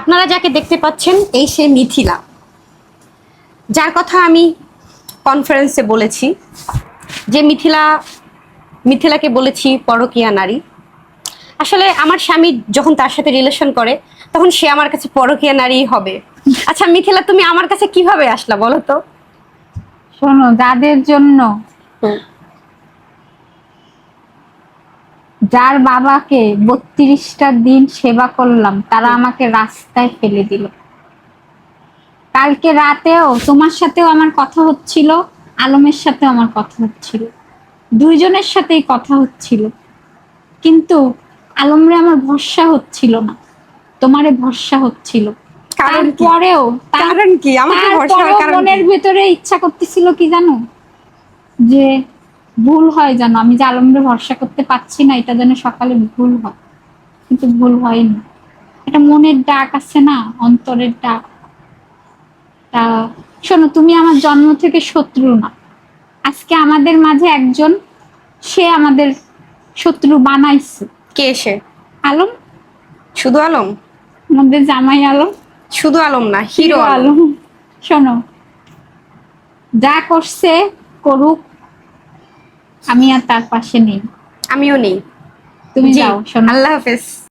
আপনারা যাকে দেখতে পাচ্ছেন এই সে মিথিলা, যার কথা আমি কনফারেন্সে বলেছি যে মিথিলাকে বলেছি পরকীয়া নারী। আসলে আমার স্বামী যখন তার সাথে রিলেশন করে তখন সে আমার কাছে পরকীয়া নারী হবে। আচ্ছা মিথিলা, তুমি আমার কাছে কিভাবে আসলা বলো তো? শোনো, যাদের জন্য, যার বাবাকে 32টা দিন সেবা করলাম, তারা আমাকে রাস্তায় ফেলে দিল। কালকে রাতেও তোমার সাথেও আমার কথা হচ্ছিল, আলমের সাথেও আমার কথা হচ্ছিল, দুইজনের সাথেই কথা হচ্ছিল, কিন্তু আলমরে আমার ভরসা হচ্ছিল না, তোমারে ভরসা হচ্ছিল। কারণ কি? তারপরেও কারণ কি? আমাকে ভরসা হওয়ার কারণ কি? মনের ভেতরে ইচ্ছা করতেছিল কি জানো, যে ভুল হয় জানো, আমি যে আলমরে ভরসা করতে পারছি না, এটা যেন সকালে ভুল হয়, কিন্তু ভুল হয়নি। এটা মনের ডাক আছে না, অন্তরের ডাক। তা শোনো, তুমি আমার জন্ম থেকে শত্রু না, আজকে আমাদের মাঝে একজন, সে আমাদের শত্রু বানাইছে। কে সে? আলম, শুধু আলম? আমাদের জামাই আলম, শুধু আলম না, হিরো আলম। আলম। শোনো, যা করছে করুক, আমি আর তার পাশে নেই। আমিও নেই। তুমি জি, যাও, শোনো। আল্লাহ হাফেজ।